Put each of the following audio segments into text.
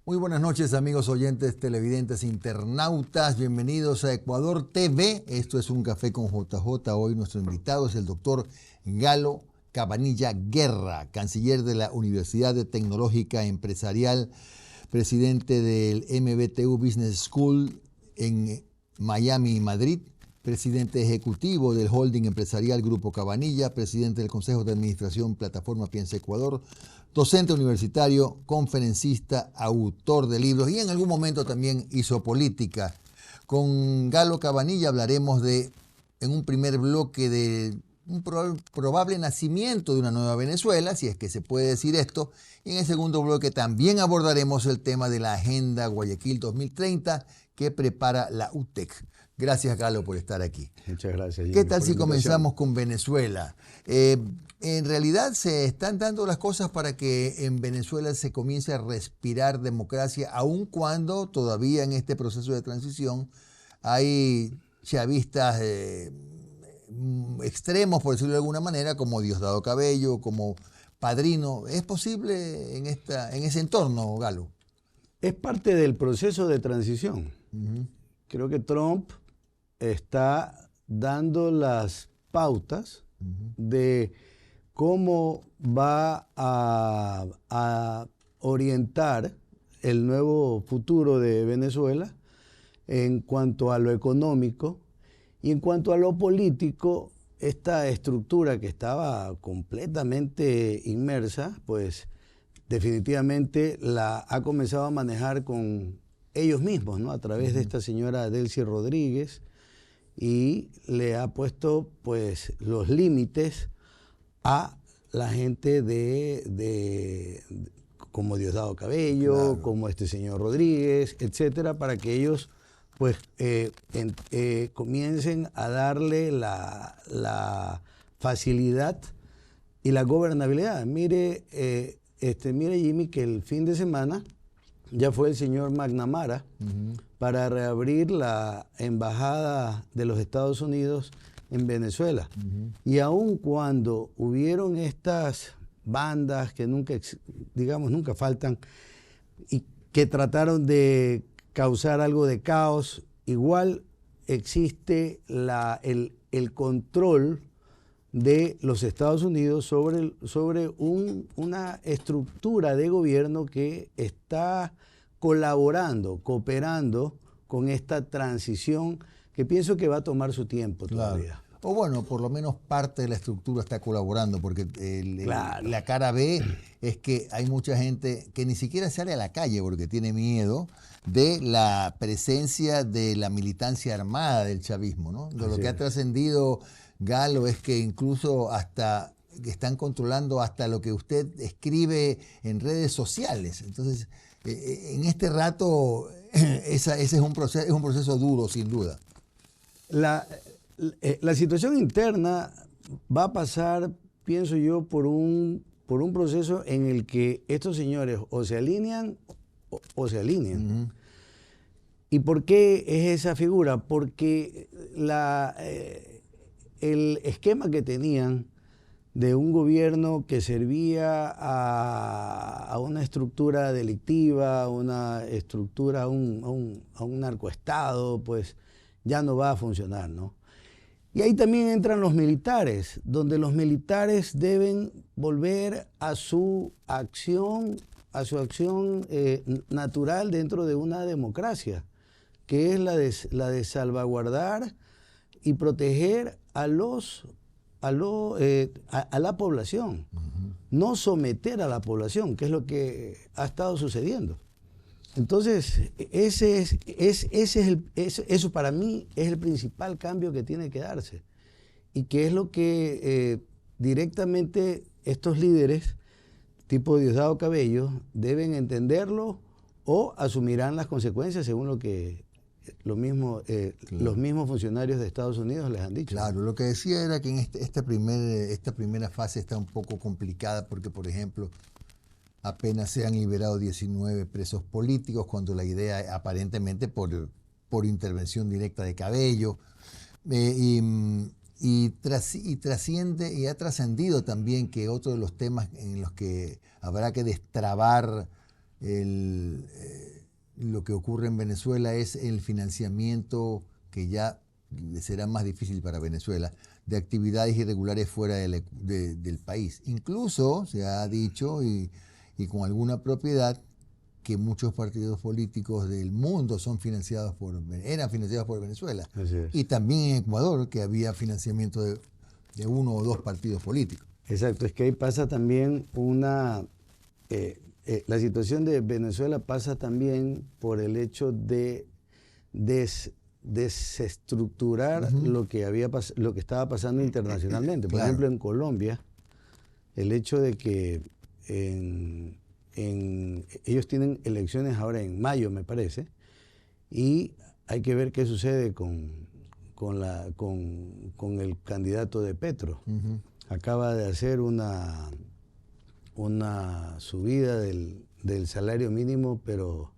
Muy buenas noches, amigos oyentes, televidentes, internautas. Bienvenidos a Ecuador TV. Esto es Un Café con JJ. Hoy nuestro invitado es el doctor Galo Cabanilla Guerra, canciller de la Universidad Tecnológica Empresarial, presidente del MBTU Business School en Miami y Madrid, presidente ejecutivo del holding empresarial Grupo Cabanilla, presidente del Consejo de Administración Plataforma Piensa Ecuador, docente universitario, conferencista, autor de libros y en algún momento también hizo política. Con Galo Cabanilla hablaremos en un primer bloque de un probable nacimiento de una nueva Venezuela, si es que se puede decir esto, y en el segundo bloque también abordaremos el tema de la Agenda Guayaquil 2030 que prepara la UTEC. Gracias, Galo, por estar aquí. Muchas gracias, Jimmy. ¿Qué tal si comenzamos con Venezuela? En realidad se están dando las cosas para que en Venezuela se comience a respirar democracia, aun cuando todavía en este proceso de transición hay chavistas extremos, por decirlo de alguna manera, como Diosdado Cabello, como Padrino. ¿Es posible en ese entorno, Galo? Es parte del proceso de transición. Creo que Trump está dando las pautas de cómo va a orientar el nuevo futuro de Venezuela en cuanto a lo económico y en cuanto a lo político. Esta estructura que estaba completamente inmersa, pues definitivamente la ha comenzado a manejar con ellos mismos, ¿no? A través de esta señora Delcy Rodríguez, y le ha puesto pues los límites a la gente como Diosdado Cabello, claro, como este señor Rodríguez, etcétera, para que ellos pues comiencen a darle la facilidad y la gobernabilidad. Mire, Jimmy, que el fin de semana ya fue el señor McNamara para reabrir la embajada de los Estados Unidos en Venezuela. Y aun cuando hubieron estas bandas que nunca faltan y que trataron de causar algo de caos, igual existe el control de los Estados Unidos sobre una estructura de gobierno que está cooperando con esta transición que pienso que va a tomar su tiempo todavía. Claro. O bueno, por lo menos parte de la estructura está colaborando, porque claro, la cara B es que hay mucha gente que ni siquiera sale a la calle porque tiene miedo de la presencia de la militancia armada del chavismo, ¿no? De lo que ha trascendido, Galo, es que incluso hasta están controlando hasta lo que usted escribe en redes sociales. Entonces, en este rato, ese es un proceso duro, sin duda. La situación interna va a pasar, pienso yo, por un proceso en el que estos señores o se alinean o se alinean. ¿Y por qué es esa figura? Porque el esquema que tenían de un gobierno que servía a una estructura delictiva, a una estructura, a un narcoestado, pues ya no va a funcionar, ¿no? Y ahí también entran los militares, donde los militares deben volver a su acción natural dentro de una democracia, que es la de salvaguardar y proteger a la población, no someter a la población, que es lo que ha estado sucediendo. Entonces, eso para mí es el principal cambio que tiene que darse, y que es lo que directamente estos líderes, tipo Diosdado Cabello, deben entenderlo o asumirán las consecuencias según lo que los mismos funcionarios de Estados Unidos les han dicho. Claro, lo que decía era que en esta primera fase está un poco complicada porque, por ejemplo, apenas se han liberado 19 presos políticos, cuando la idea aparentemente por intervención directa de Cabello, y trasciende y ha trascendido también que otro de los temas en los que habrá que destrabar lo que ocurre en Venezuela es el financiamiento que ya será más difícil para Venezuela de actividades irregulares fuera del país. Incluso se ha dicho y con alguna propiedad que muchos partidos políticos del mundo eran financiados por Venezuela. Así es. Y también en Ecuador, que había financiamiento de uno o dos partidos políticos. Exacto, es que ahí pasa también la situación de Venezuela pasa también por el hecho de desestructurar lo que estaba pasando internacionalmente. Por Claro. ejemplo, en Colombia, el hecho de que ellos tienen elecciones ahora en mayo, me parece, y hay que ver qué sucede con el candidato de Petro. Acaba de hacer una subida del salario mínimo, pero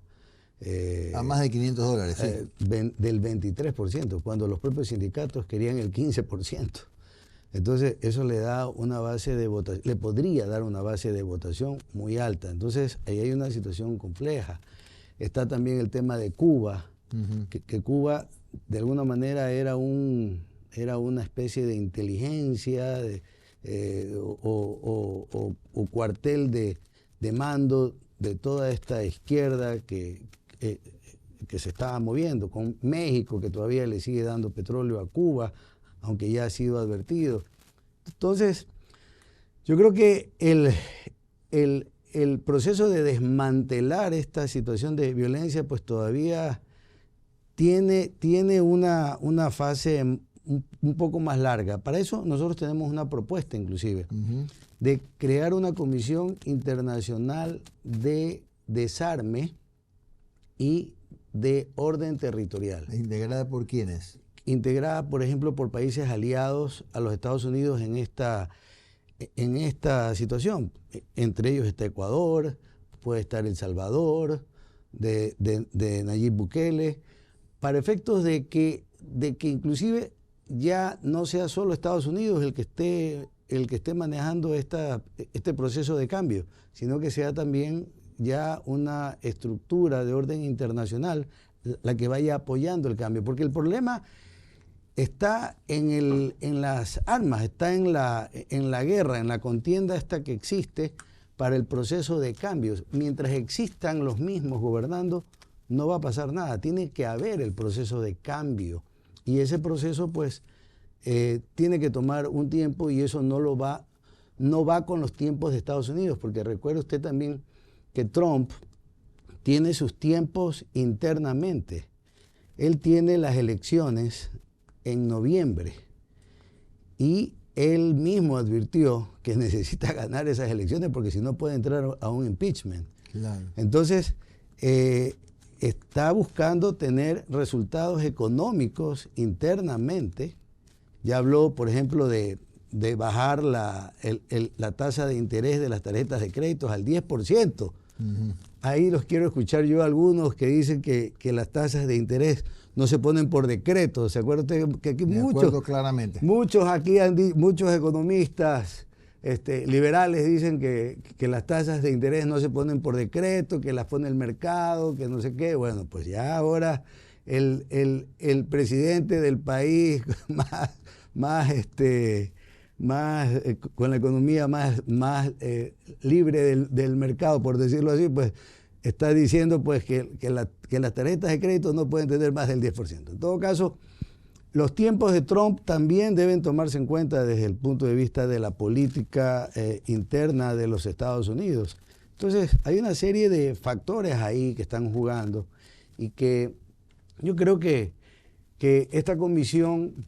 A más de $500, sí. del 23%, cuando los propios sindicatos querían el 15%. Entonces, eso le da una base de votación, le podría dar una base de votación muy alta. Entonces, ahí hay una situación compleja. Está también el tema de Cuba, que Cuba, de alguna manera, era una especie de inteligencia o cuartel de mando de toda esta izquierda que se estaba moviendo, con México, que todavía le sigue dando petróleo a Cuba, aunque ya ha sido advertido. Entonces, yo creo que el proceso de desmantelar esta situación de violencia, pues todavía tiene una fase un poco más larga. Para eso nosotros tenemos una propuesta, inclusive, de crear una comisión internacional de desarme y de orden territorial. ¿Integrada por quiénes? Integrada, por ejemplo, por países aliados a los Estados Unidos en esta situación. Entre ellos está Ecuador, puede estar El Salvador, de Nayib Bukele, para efectos de que inclusive ya no sea solo Estados Unidos el que esté manejando este proceso de cambio, sino que sea también ya una estructura de orden internacional la que vaya apoyando el cambio. Porque el problema está en las armas, está en la guerra, en la contienda esta que existe para el proceso de cambios. Mientras existan los mismos gobernando, no va a pasar nada. Tiene que haber el proceso de cambio. Y ese proceso, pues, tiene que tomar un tiempo, y eso no va con los tiempos de Estados Unidos, porque recuerde usted también que Trump tiene sus tiempos internamente. Él tiene las elecciones en noviembre y él mismo advirtió que necesita ganar esas elecciones porque si no puede entrar a un impeachment. Claro. Entonces, está buscando tener resultados económicos internamente. Ya habló, por ejemplo, de bajar la tasa de interés de las tarjetas de créditos al 10%. Ahí los quiero escuchar yo a algunos que dicen que las tasas de interés no se ponen por decreto. ¿Se acuerda usted que aquí claramente. muchos economistas liberales dicen que las tasas de interés no se ponen por decreto, que las pone el mercado, que no sé qué? Bueno, pues ya ahora el presidente del país con la economía más libre del mercado, por decirlo así, pues está diciendo pues que las tarjetas de crédito no pueden tener más del 10%. En todo caso, los tiempos de Trump también deben tomarse en cuenta desde el punto de vista de la política interna de los Estados Unidos. Entonces, hay una serie de factores ahí que están jugando y que yo creo que esta comisión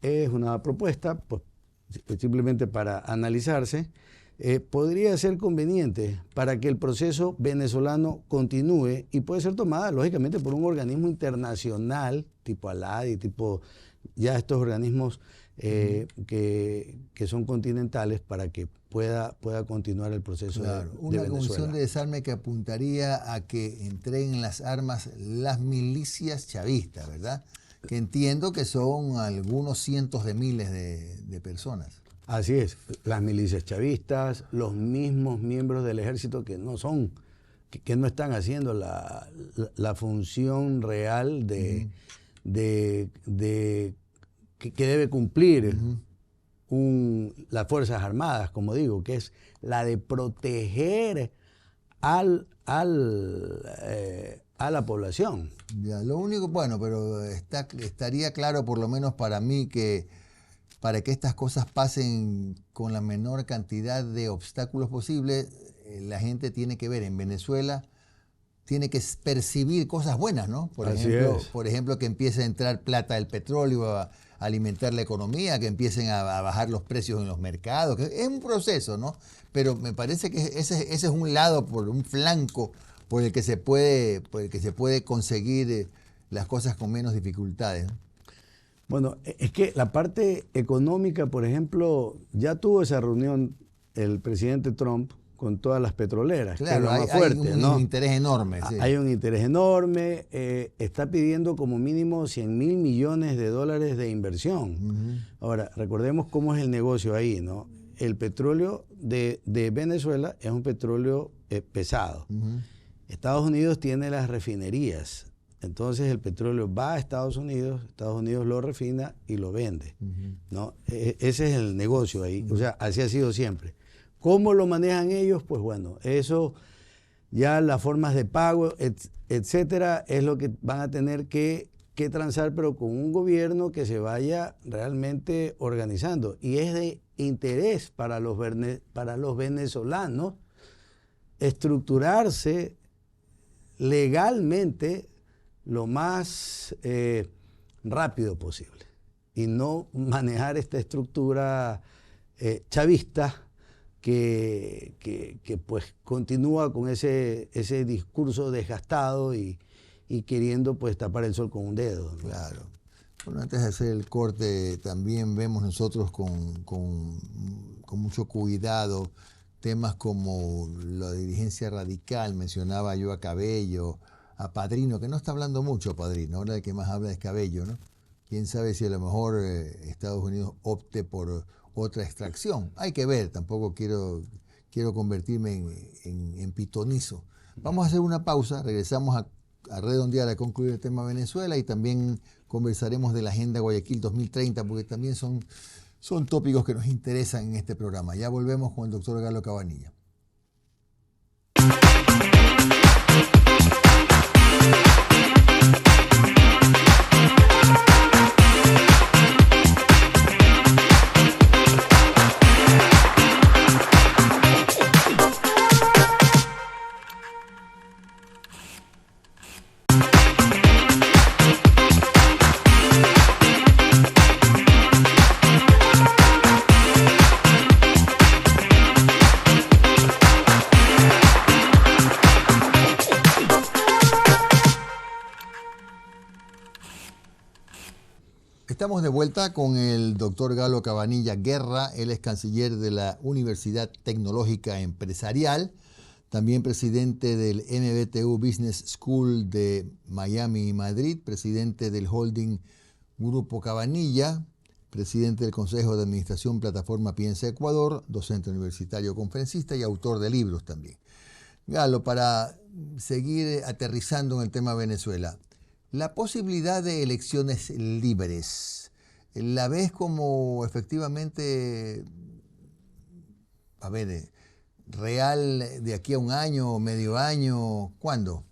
es una propuesta, pues, simplemente para analizarse, podría ser conveniente para que el proceso venezolano continúe y puede ser tomada, lógicamente, por un organismo internacional, tipo ALADI, tipo ya estos organismos que son continentales, para que pueda continuar el proceso de Venezuela. Una comisión de desarme que apuntaría a que entreguen las armas las milicias chavistas, ¿verdad? Que entiendo que son algunos cientos de miles de personas. Así es, las milicias chavistas, los mismos miembros del ejército que no son que no están haciendo la función real de que debe cumplir las Fuerzas Armadas, como digo, que es la de proteger a la población. Ya, lo único, bueno, pero estaría claro, por lo menos para mí, que para que estas cosas pasen con la menor cantidad de obstáculos posibles, la gente tiene que ver en Venezuela, tiene que percibir cosas buenas, ¿no? Por ejemplo, que empiece a entrar plata del petróleo a alimentar la economía, que empiecen a bajar los precios en los mercados, que es un proceso, ¿no? Pero me parece que ese es un lado, por un flanco por el que se puede conseguir las cosas con menos dificultades, ¿no? Bueno, es que la parte económica, por ejemplo, ya tuvo esa reunión el presidente Trump con todas las petroleras, claro, que es lo más fuerte, hay un interés enorme. Sí. Hay un interés enorme, está pidiendo como mínimo 100.000 millones de dólares de inversión. Ahora, recordemos cómo es el negocio ahí, ¿no? El petróleo de Venezuela es un petróleo pesado. Estados Unidos tiene las refinerías. Entonces el petróleo va a Estados Unidos lo refina y lo vende, ¿no? Ese es el negocio ahí, o sea, así ha sido siempre. ¿Cómo lo manejan ellos? Pues bueno, eso ya las formas de pago, etcétera, es lo que van a tener que transar, pero con un gobierno que se vaya realmente organizando. Y es de interés para los venezolanos estructurarse legalmente lo más rápido posible y no manejar esta estructura chavista que pues continúa con ese discurso desgastado y queriendo pues tapar el sol con un dedo, ¿no? Claro. Bueno, antes de hacer el corte, también vemos nosotros con mucho cuidado temas como la dirigencia radical. Mencionaba yo a Cabello, a Padrino, que no está hablando mucho Padrino, ahora el que más habla es Cabello, ¿no? Quién sabe si a lo mejor Estados Unidos opte por otra extracción. Hay que ver, tampoco quiero convertirme en pitonizo. Vamos a hacer una pausa, regresamos a redondear, a concluir el tema Venezuela y también conversaremos de la Agenda Guayaquil 2030, porque también son tópicos que nos interesan en este programa. Ya volvemos con el doctor Galo Cabanilla. Estamos de vuelta con el doctor Galo Cabanilla Guerra. Él es canciller de la Universidad Tecnológica Empresarial, también presidente del MBTU Business School de Miami y Madrid, presidente del holding Grupo Cabanilla, presidente del Consejo de Administración Plataforma Piensa Ecuador, docente universitario, conferencista y autor de libros también. Galo, para seguir aterrizando en el tema Venezuela, la posibilidad de elecciones libres, ¿la ves como efectivamente, real de aquí a un año, medio año? ¿Cuándo?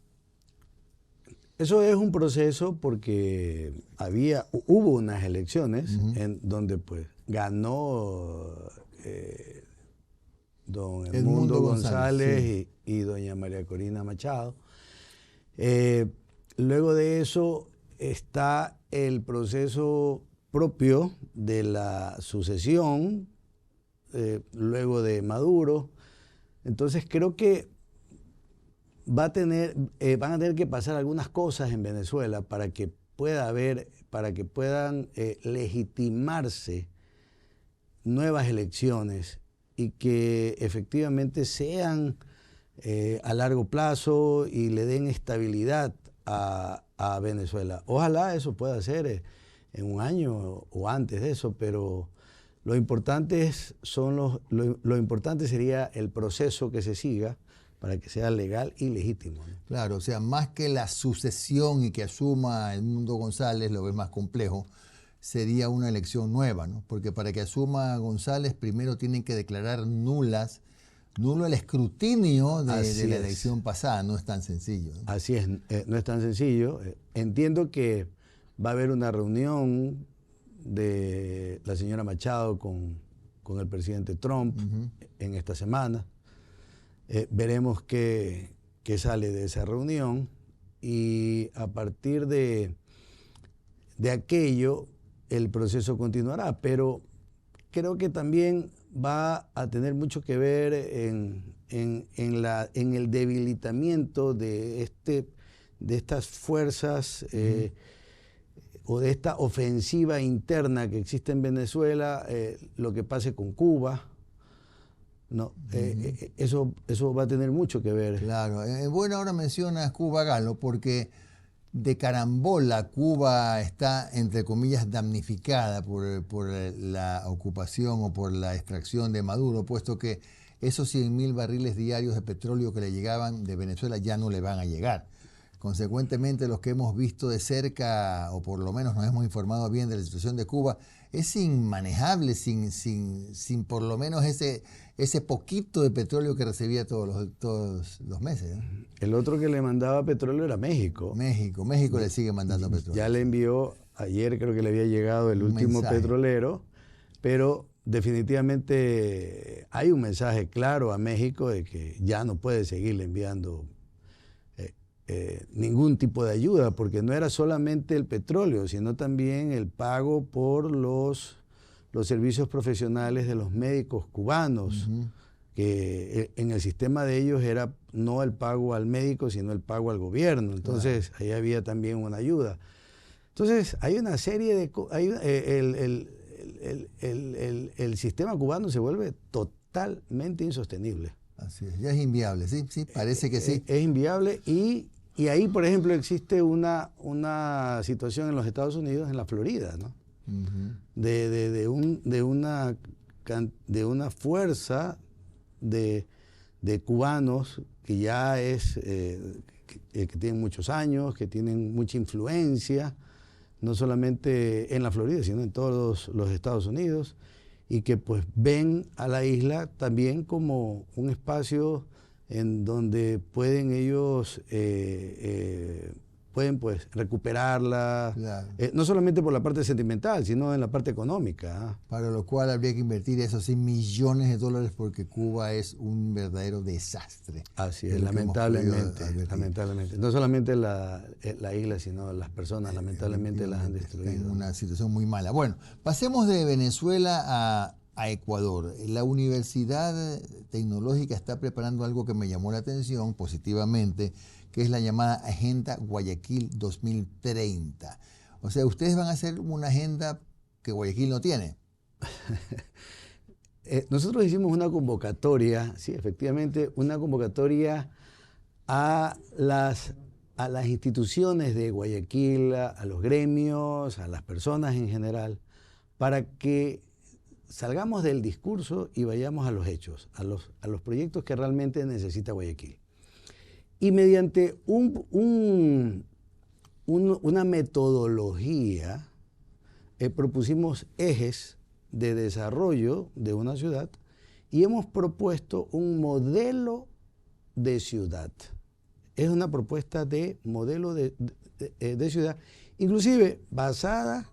Eso es un proceso porque hubo unas elecciones en donde pues ganó don Edmundo González sí, y doña María Corina Machado. Luego de eso está el proceso propio de la sucesión, luego de Maduro. Entonces creo que van a tener que pasar algunas cosas en Venezuela para que puedan legitimarse nuevas elecciones y que efectivamente sean a largo plazo y le den estabilidad a Venezuela. Ojalá eso pueda ser en un año o antes de eso, pero lo importante sería el proceso que se siga, para que sea legal y legítimo, ¿no? Claro, o sea, más que la sucesión y que asuma Edmundo González, lo ves más complejo, sería una elección nueva, ¿no? Porque para que asuma González, primero tienen que declarar nulo el escrutinio de la elección pasada. No es tan sencillo, ¿no? Así es, no es tan sencillo. Entiendo que va a haber una reunión de la señora Machado con el presidente Trump en esta semana. Veremos qué sale de esa reunión y a partir de aquello el proceso continuará, pero creo que también va a tener mucho que ver en el debilitamiento de estas fuerzas o de esta ofensiva interna que existe en Venezuela, lo que pase con Cuba. No, eso va a tener mucho que ver. Claro, bueno, ahora mencionas Cuba, Galo, porque de carambola Cuba está, entre comillas, damnificada por la ocupación o por la extracción de Maduro, puesto que esos 100.000 barriles diarios de petróleo que le llegaban de Venezuela ya no le van a llegar. Consecuentemente, los que hemos visto de cerca, o por lo menos nos hemos informado bien de la situación de Cuba, es inmanejable sin por lo menos ese poquito de petróleo que recibía todos los meses, ¿no? El otro que le mandaba petróleo era México. México le sigue mandando petróleo. Ya le envió, ayer creo que le había llegado el último mensaje petrolero, pero definitivamente hay un mensaje claro a México de que ya no puede seguirle enviando ningún tipo de ayuda, porque no era solamente el petróleo, sino también el pago por los servicios profesionales de los médicos cubanos, que en el sistema de ellos era no el pago al médico, sino el pago al gobierno. Entonces, ahí había también una ayuda. Entonces, hay una serie de... el sistema cubano se vuelve totalmente insostenible. Así es, ya es inviable, sí, parece que sí. Es inviable y ahí, por ejemplo, existe una situación en los Estados Unidos, en la Florida, ¿no? De una fuerza de cubanos que ya que tienen muchos años, que tienen mucha influencia, no solamente en la Florida, sino en todos los Estados Unidos, y que pues ven a la isla también como un espacio en donde pueden ellos pueden pues recuperarla, Claro. No solamente por la parte sentimental, sino en la parte económica. Para lo cual habría que invertir esos 100 millones de dólares porque Cuba es un verdadero desastre. Así es, lamentablemente. No solamente la isla, sino las personas, lamentablemente las han destruido. En una situación muy mala. Bueno, pasemos de Venezuela a Ecuador. La Universidad Tecnológica está preparando algo que me llamó la atención positivamente, que es la llamada Agenda Guayaquil 2030. O sea, ustedes van a hacer una agenda que Guayaquil no tiene. Nosotros hicimos una convocatoria, sí, efectivamente, una convocatoria a las instituciones de Guayaquil, a los gremios, a las personas en general, para que salgamos del discurso y vayamos a los hechos, a los proyectos que realmente necesita Guayaquil. Y mediante una metodología propusimos ejes de desarrollo de una ciudad y hemos propuesto un modelo de ciudad. Es una propuesta de modelo de ciudad, inclusive basada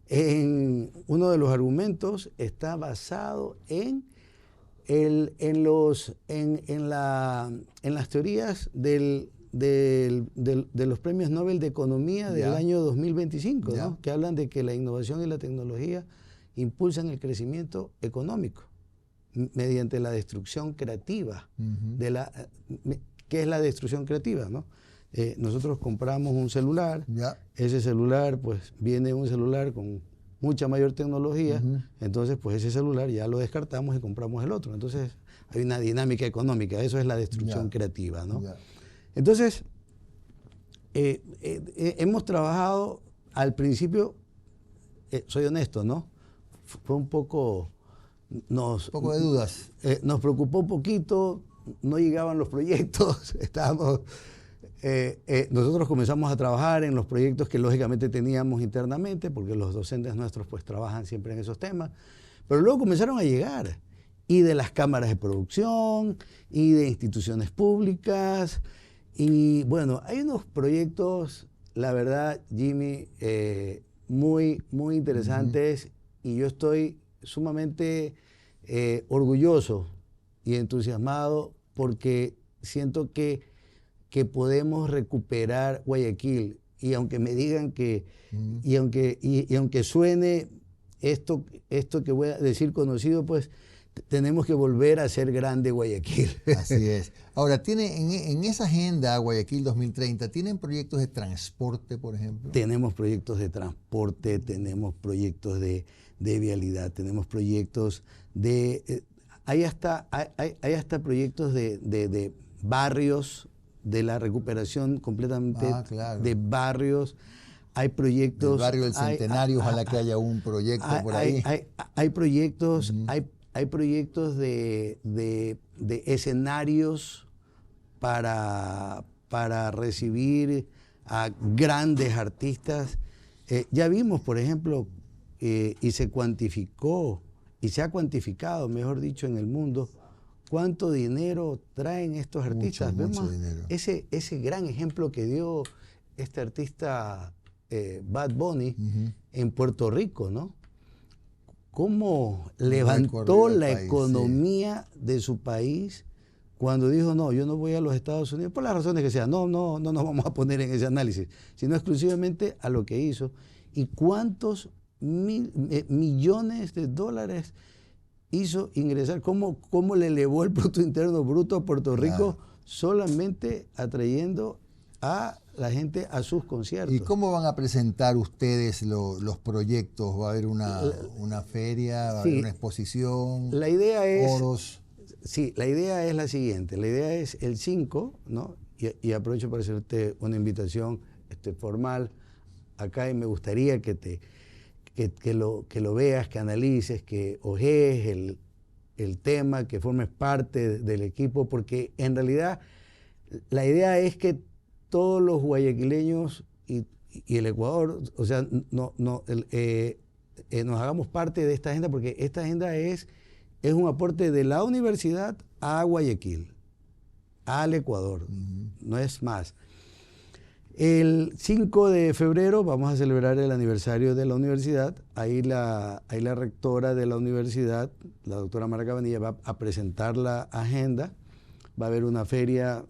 en uno de los argumentos, está basado en las teorías de los premios Nobel de Economía del año 2025, ¿no? Que hablan de que la innovación y la tecnología impulsan el crecimiento económico mediante la destrucción creativa. ¿Qué es la destrucción creativa, no? Nosotros compramos un celular, ese celular, pues viene un celular con mucha mayor tecnología, entonces pues ese celular ya lo descartamos y compramos el otro. Entonces hay una dinámica económica, eso es la destrucción creativa, ¿no? Entonces, hemos trabajado al principio, soy honesto, ¿no? Fue un poco... Un poco de dudas. Nos preocupó un poquito no llegaban los proyectos, nosotros comenzamos a trabajar en los proyectos que lógicamente teníamos internamente, porque los docentes nuestros pues trabajan siempre en esos temas, pero luego comenzaron a llegar, y de las cámaras de producción, y de instituciones públicas, y bueno, hay unos proyectos, la verdad, Jimmy, muy, muy interesantes, y yo estoy sumamente orgulloso y entusiasmado porque siento que podemos recuperar Guayaquil, y aunque me digan que, y aunque suene esto que voy a decir conocido, pues tenemos que volver a ser grande Guayaquil. Así es. Ahora, en esa agenda Guayaquil 2030, ¿tienen proyectos de transporte, por ejemplo? Tenemos proyectos de transporte, tenemos proyectos de vialidad, tenemos proyectos de... hay hasta proyectos de barrios, de la recuperación completamente de barrios. Hay proyectos... El barrio del Centenario, ojalá que haya un proyecto por ahí. Hay proyectos, hay proyectos de escenarios para recibir a grandes artistas. Ya vimos, por ejemplo, y se cuantificó, y se ha cuantificado, mejor dicho, en el mundo, cuánto dinero traen estos artistas. Vemos ese gran ejemplo que dio este artista Bad Bunny en Puerto Rico, ¿no? Cómo levantó la economía de su país cuando dijo, no, yo no voy a los Estados Unidos, por las razones que sean, no nos vamos a poner en ese análisis, sino exclusivamente a lo que hizo. Y cuántos millones de dólares hizo ingresar, cómo le elevó el Producto Interno Bruto a Puerto Rico, solamente atrayendo a la gente a sus conciertos. ¿Y cómo van a presentar ustedes los proyectos? ¿Va a haber una feria? ¿Va a haber una exposición? La idea es... ¿Foros? Sí, la idea es la siguiente. La idea es el 5, ¿no? Y aprovecho para hacerte una invitación formal acá, y me gustaría que lo veas, que analices, que ojees el tema, que formes parte del equipo, porque en realidad la idea es que todos los guayaquileños y el Ecuador, o sea, nos hagamos parte de esta agenda, porque esta agenda es un aporte de la universidad a Guayaquil, al Ecuador, no es más. El 5 de febrero vamos a celebrar el aniversario de la universidad. Ahí la rectora de la universidad, la doctora Mara Cabanilla, va a presentar la agenda. Va a haber una feria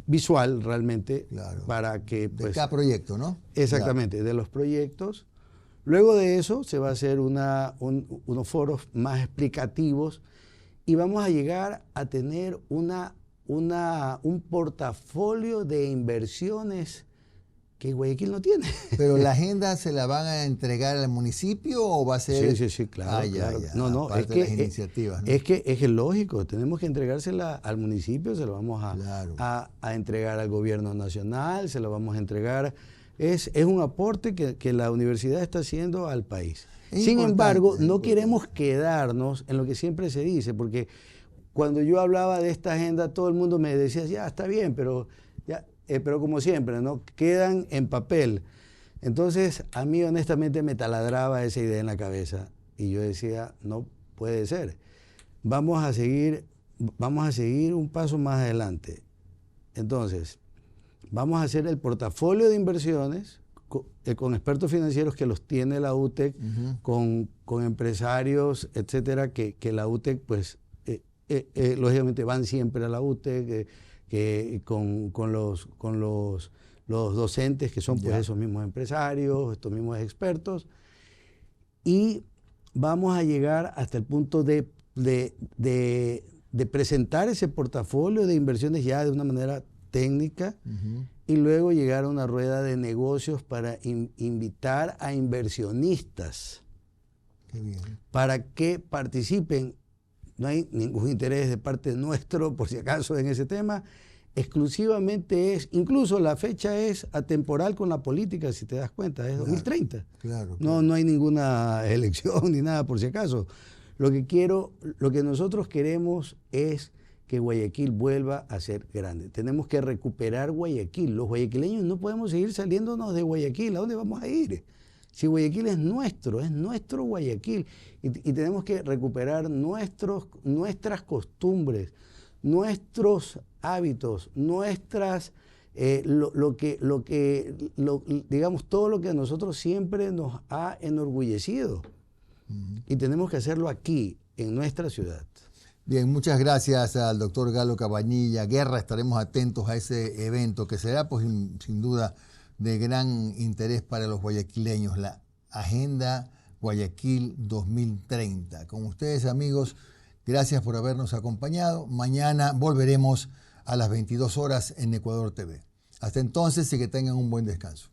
visual realmente, para que... Pues, de cada proyecto, ¿no? Exactamente, de los proyectos. Luego de eso se va a hacer unos foros más explicativos, y vamos a llegar a tener un portafolio de inversiones que Guayaquil no tiene. ¿Pero la agenda se la van a entregar al municipio o va a ser...? Sí, claro. Ya. No, es que, las iniciativas, ¿no? es que lógico, tenemos que entregársela al municipio, se lo vamos a entregar al gobierno nacional, se lo vamos a entregar... Es un aporte que la universidad está haciendo al país. Sin embargo, no queremos quedarnos en lo que siempre se dice, porque cuando yo hablaba de esta agenda, todo el mundo me decía, ya, está bien, pero como siempre, ¿no? Quedan en papel. Entonces, a mí honestamente me taladraba esa idea en la cabeza, y yo decía, no puede ser. Vamos a seguir un paso más adelante. Entonces, vamos a hacer el portafolio de inversiones con expertos financieros que los tiene la UTEC, con empresarios, etcétera, que la UTEC, pues, lógicamente van siempre a la UTEC, con los docentes que son pues esos mismos empresarios, estos mismos expertos, y vamos a llegar hasta el punto de presentar ese portafolio de inversiones ya de una manera técnica, y luego llegar a una rueda de negocios para invitar a inversionistas para que participen. No hay ningún interés de parte nuestro, por si acaso, en ese tema. Exclusivamente incluso la fecha es atemporal con la política, si te das cuenta, es 2030. Claro. No hay ninguna elección ni nada, por si acaso. Lo que nosotros queremos es que Guayaquil vuelva a ser grande. Tenemos que recuperar Guayaquil. Los guayaquileños no podemos seguir saliéndonos de Guayaquil. ¿A dónde vamos a ir? Si Guayaquil es nuestro Guayaquil. Y tenemos que recuperar nuestras costumbres, nuestros hábitos, digamos, todo lo que a nosotros siempre nos ha enorgullecido. Y tenemos que hacerlo aquí, en nuestra ciudad. Bien, muchas gracias al doctor Galo Cabanilla Guerra. Estaremos atentos a ese evento que será, pues, sin duda, de gran interés para los guayaquileños, la Agenda Guayaquil 2030. Con ustedes, amigos, gracias por habernos acompañado. Mañana volveremos a las 22 horas en Ecuador TV. Hasta entonces y que tengan un buen descanso.